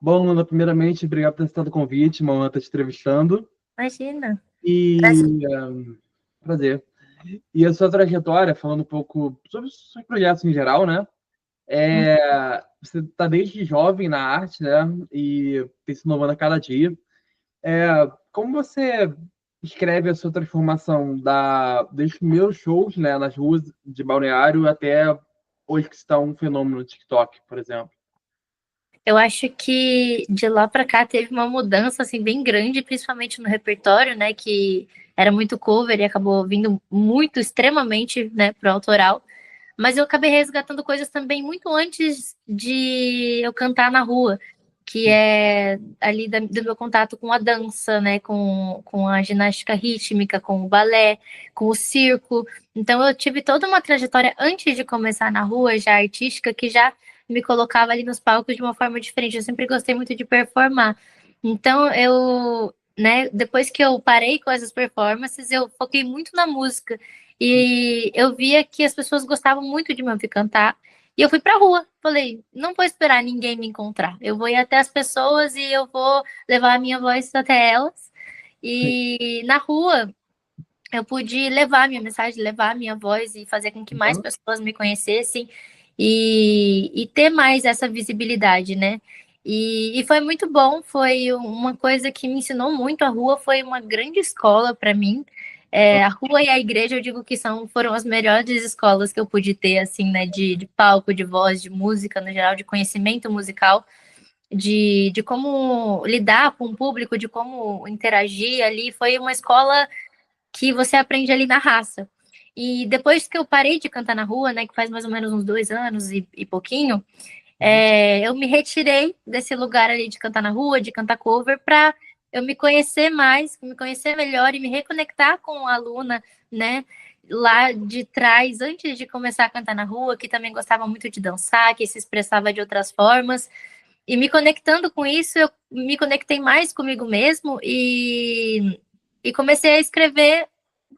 Bom, Luna, primeiramente, obrigado por ter aceitado o convite, uma honra estar te entrevistando. Imagina. Prazer. E prazer. E a sua trajetória, falando um pouco sobre os seus projetos em geral, né? Você está desde jovem na arte, né? E tem se inovando a cada dia. Como você escreve a sua transformação desde os primeiros shows, né, nas ruas de Balneário até hoje que está um fenômeno no TikTok, por exemplo? Eu acho que de lá pra cá teve uma mudança assim bem grande, principalmente no repertório, né, que era muito cover e acabou vindo muito extremamente, né, pro autoral. Mas eu acabei resgatando coisas também muito antes de eu cantar na rua, que é ali do meu contato com a dança, né, com a ginástica rítmica, com o balé, com o circo. Então eu tive toda uma trajetória antes de começar na rua, já artística, que já me colocava ali nos palcos de uma forma diferente. Eu sempre gostei muito de performar. Então eu, né, depois que eu parei com essas performances, eu foquei muito na música. E eu via que as pessoas gostavam muito de me ouvir cantar. E eu fui pra rua. Falei, não vou esperar ninguém me encontrar. Eu vou ir até as pessoas e eu vou levar a minha voz até elas. E na rua eu pude levar a minha mensagem, levar a minha voz e fazer com que mais Uhum. pessoas me conhecessem e ter mais essa visibilidade, né? E foi muito bom, foi uma coisa que me ensinou muito. A rua foi uma grande escola para mim. A rua e a igreja, eu digo que foram as melhores escolas que eu pude ter, assim, né? De palco, de voz, de música, no geral, de conhecimento musical, de como lidar com o público, de como interagir ali. Foi uma escola que você aprende ali na raça. E depois que eu parei de cantar na rua, né, que faz mais ou menos uns 2 anos e pouquinho, Uhum. eu me retirei desse lugar ali de cantar na rua, de cantar cover, para eu me conhecer mais, me conhecer melhor e me reconectar com a aluna, né, lá de trás, antes de começar a cantar na rua, que também gostava muito de dançar, que se expressava de outras formas. E me conectando com isso, eu me conectei mais comigo mesmo e comecei a escrever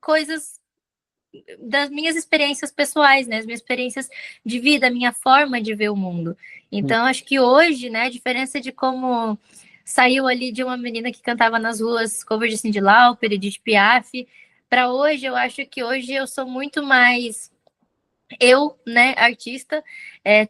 coisas das minhas experiências pessoais, né? As minhas experiências de vida, a minha forma de ver o mundo. Então, acho que hoje, né, a diferença de como saiu ali de uma menina que cantava nas ruas cover de Cyndi Lauper, Edith Piaf, para hoje, eu acho que hoje eu sou muito mais eu, né, artista,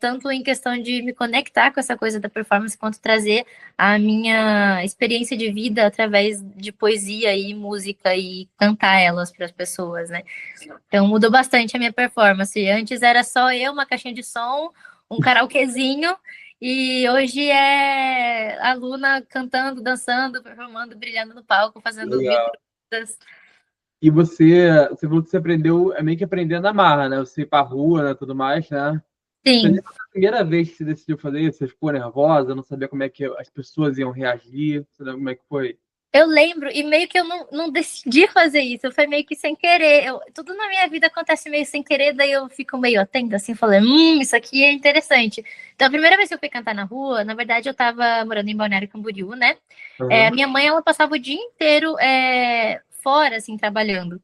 tanto em questão de me conectar com essa coisa da performance, quanto trazer a minha experiência de vida através de poesia e música e cantar elas para as pessoas, né? Então mudou bastante a minha performance. Antes era só eu, uma caixinha de som, um karaokezinho, e hoje é a Luna cantando, dançando, performando, brilhando no palco, fazendo mil Legal. coisas. E você falou que você aprendeu, é meio que aprender na marra, né? Você ir pra rua, né, tudo mais, né? Você Sim. lembra da primeira vez que você decidiu fazer isso? Você ficou nervosa, não sabia como é que as pessoas iam reagir? Você lembra como é que foi? Eu lembro, e meio que eu não decidi fazer isso, foi meio que sem querer. Tudo na minha vida acontece meio sem querer, daí eu fico meio atenta, assim, falando, isso aqui é interessante. Então, a primeira vez que eu fui cantar na rua, na verdade, eu tava morando em Balneário Camboriú, né? Uhum. Minha mãe, ela passava o dia inteiro fora, assim, trabalhando.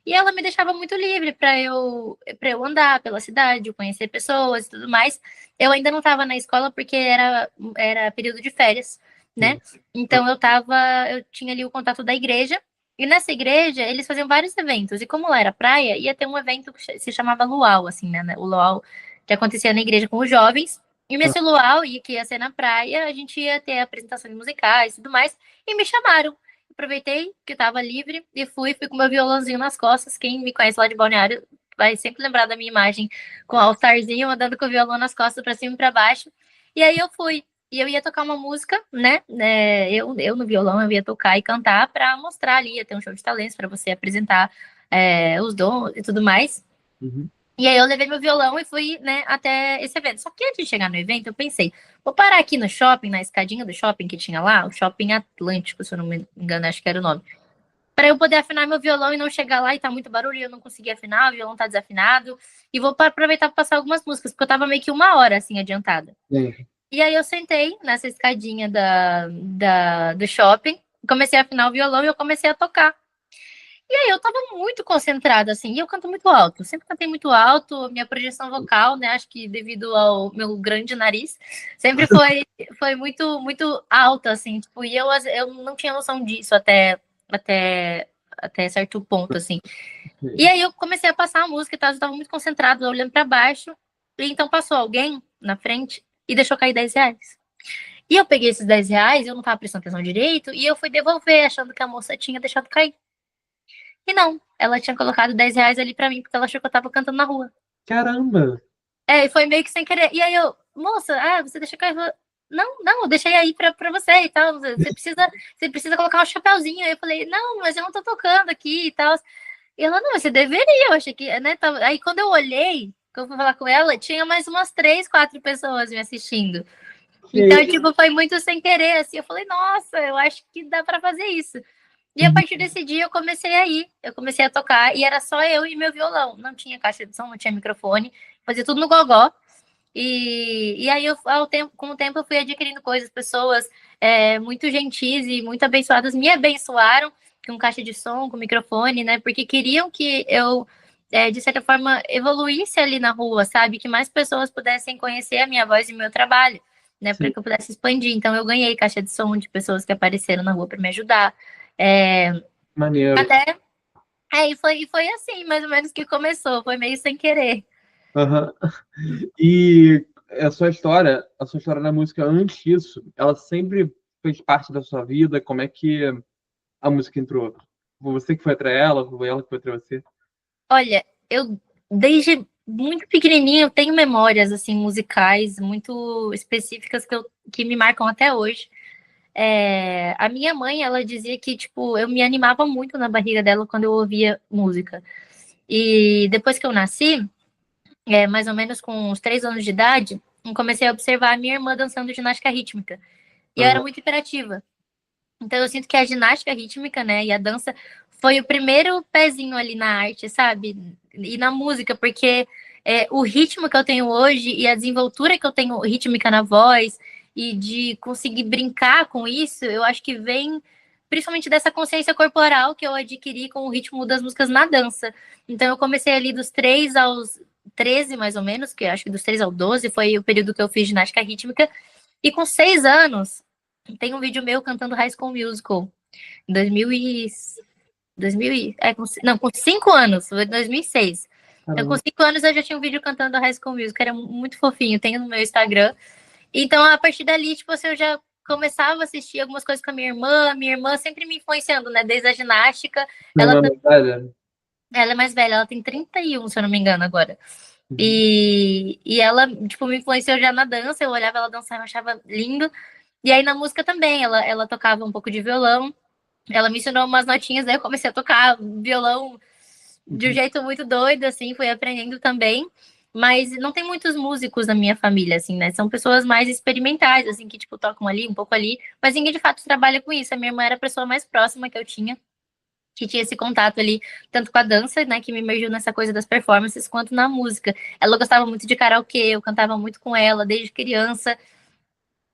E ela me deixava muito livre para eu andar pela cidade, conhecer pessoas e tudo mais. Eu ainda não estava na escola porque era período de férias, né? Então eu tinha ali o contato da igreja, e nessa igreja eles faziam vários eventos, e como lá era praia, ia ter um evento que se chamava Luau, assim, né? O Luau que acontecia na igreja com os jovens, e nesse Luau, que ia ser na praia, a gente ia ter apresentações musicais e tudo mais, e me chamaram. Aproveitei que estava livre e fui com meu violãozinho nas costas. Quem me conhece lá de Balneário vai sempre lembrar da minha imagem com o altarzinho, andando com o violão nas costas para cima e para baixo. E aí eu fui. E eu ia tocar uma música, né? Eu no violão eu ia tocar e cantar para mostrar ali, ia ter um show de talentos para você apresentar os dons e tudo mais. Uhum. E aí eu levei meu violão e fui, né, até esse evento. Só que antes de chegar no evento, eu pensei, vou parar aqui no shopping, na escadinha do shopping que tinha lá, o Shopping Atlântico, se eu não me engano, acho que era o nome, para eu poder afinar meu violão e não chegar lá e tá muito barulho e eu não conseguir afinar, o violão tá desafinado. E vou aproveitar para passar algumas músicas, porque eu tava meio que 1 hora assim adiantada. Sim. E aí eu sentei nessa escadinha do shopping, comecei a afinar o violão e eu comecei a tocar. E aí eu tava muito concentrada, assim, e eu canto muito alto. Eu sempre cantei muito alto, minha projeção vocal, né? Acho que devido ao meu grande nariz, sempre foi muito, muito alta, assim, tipo, e eu não tinha noção disso até, até certo ponto, assim. E aí eu comecei a passar a música e tal, eu tava muito concentrada, olhando pra baixo, e então passou alguém na frente e deixou cair R$ 10. E eu peguei esses R$ 10, eu não tava prestando atenção direito, e eu fui devolver, achando que a moça tinha deixado cair. E não, ela tinha colocado R$ 10 ali pra mim, porque ela achou que eu tava cantando na rua. Caramba! É, e foi meio que sem querer. E aí eu, moça, você deixou cair. Não, eu deixei aí pra você e tal. Você precisa colocar um chapéuzinho. Aí eu falei, não, mas eu não tô tocando aqui e tal. E ela, não, você deveria, eu achei que, né? Aí quando eu olhei, que eu fui falar com ela, tinha mais umas 3, 4 pessoas me assistindo. Então, Que... tipo, foi muito sem querer, assim. Eu falei, nossa, eu acho que dá pra fazer isso. E a partir desse dia eu comecei a ir, eu comecei a tocar, e era só eu e meu violão. Não tinha caixa de som, não tinha microfone, fazia tudo no gogó. E aí, com o tempo, eu fui adquirindo coisas, pessoas muito gentis e muito abençoadas me abençoaram com caixa de som, com microfone, né? Porque queriam que eu, de certa forma, evoluísse ali na rua, sabe? Que mais pessoas pudessem conhecer a minha voz e o meu trabalho, né? Para Sim, que eu pudesse expandir. Então, eu ganhei caixa de som de pessoas que apareceram na rua para me ajudar. É, maneiro. até. E foi assim, mais ou menos, que começou. Foi meio sem querer. Aham. E a sua história na música antes disso, ela sempre fez parte da sua vida? Como é que a música entrou? Foi você que foi atrás dela? Foi ela que foi atrás de você? Olha, eu desde muito pequenininha eu tenho memórias assim musicais muito específicas que me marcam até hoje. A minha mãe, ela dizia que tipo eu me animava muito na barriga dela quando eu ouvia música. E depois que eu nasci, mais ou menos com uns 3 anos de idade, eu comecei a observar a minha irmã dançando ginástica rítmica. E eu era Aham. muito hiperativa. Então eu sinto que a ginástica rítmica, né, e a dança foi o primeiro pezinho ali na arte, sabe? E na música, porque o ritmo que eu tenho hoje e a desenvoltura que eu tenho rítmica na voz e de conseguir brincar com isso, eu acho que vem principalmente dessa consciência corporal que eu adquiri com o ritmo das músicas na dança. Então eu comecei ali dos 3 aos 13, mais ou menos, que eu acho que dos 3 ao 12 foi o período que eu fiz ginástica rítmica. E com 6 anos, tem um vídeo meu cantando High School Musical. Em 2000 não, com 5 anos, foi em 2006. Então, com Caramba. 5 anos, eu já tinha um vídeo cantando High School Musical, era muito fofinho, tenho no meu Instagram. Então, a partir dali, tipo assim, eu já começava a assistir algumas coisas com a minha irmã sempre me influenciando, né, desde a ginástica, Minha ela, irmã mais velha? ela é mais velha, ela tem 31, se eu não me engano, agora. Uhum. E ela, tipo, me influenciou já na dança, eu olhava ela dançar, eu achava lindo. E aí na música também, ela tocava um pouco de violão, ela me ensinou umas notinhas, daí eu comecei a tocar violão de um Uhum. jeito muito doido, assim, fui aprendendo também. Mas não tem muitos músicos na minha família, assim, né? São pessoas mais experimentais, assim, que, tipo, tocam ali, um pouco ali, mas ninguém de fato trabalha com isso. A minha irmã era a pessoa mais próxima que tinha esse contato ali, tanto com a dança, né, que me emergiu nessa coisa das performances, quanto na música. Ela gostava muito de karaokê, eu cantava muito com ela desde criança.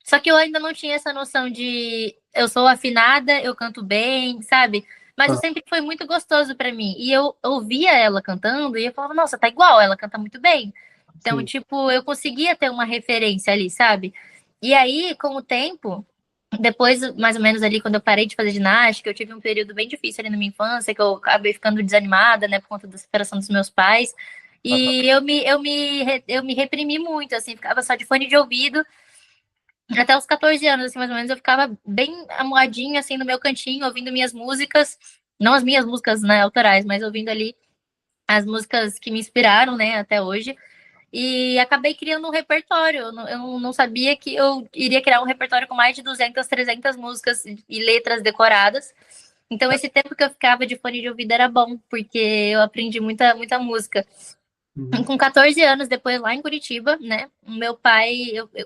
Só que eu ainda não tinha essa noção de eu sou afinada, eu canto bem, sabe? Mas Ah, sempre foi muito gostoso pra mim. E eu ouvia ela cantando e eu falava, nossa, tá igual, ela canta muito bem. Então, sim. tipo, eu conseguia ter uma referência ali, sabe? E aí, com o tempo, depois, mais ou menos ali, quando eu parei de fazer ginástica, eu tive um período bem difícil ali na minha infância, que eu acabei ficando desanimada, né, por conta da separação dos meus pais. Aham. E eu me reprimi muito, assim, ficava só de fone de ouvido até os 14 anos, assim, mais ou menos, eu ficava bem amuadinha, assim, no meu cantinho, ouvindo minhas músicas, não as minhas músicas, né, autorais, mas ouvindo ali as músicas que me inspiraram, né, até hoje. E acabei criando um repertório. Eu não sabia que eu iria criar um repertório com mais de 200, 300 músicas e letras decoradas. Então, esse tempo que eu ficava de fone de ouvido era bom, porque eu aprendi muita, muita música. Uhum. Com 14 anos, depois lá em Curitiba, né? O meu pai,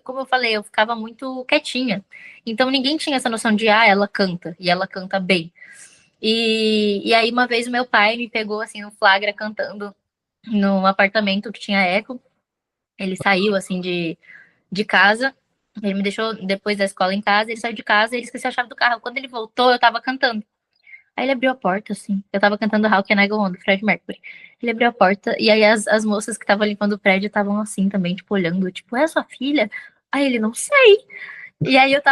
como eu falei, eu ficava muito quietinha. Então ninguém tinha essa noção de, ela canta, e ela canta bem. E aí uma vez o meu pai me pegou assim no flagra cantando no apartamento que tinha eco. Ele saiu assim de casa. Ele me deixou depois da escola em casa, ele saiu de casa e ele esqueceu a chave do carro. Quando ele voltou, eu tava cantando. Aí ele abriu a porta, assim. Eu tava cantando How Can I Go On, do Fred Mercury. Ele abriu a porta, e aí as moças que estavam limpando o prédio estavam assim também, tipo, olhando, tipo, é a sua filha? Aí ele, não sei. E aí eu tava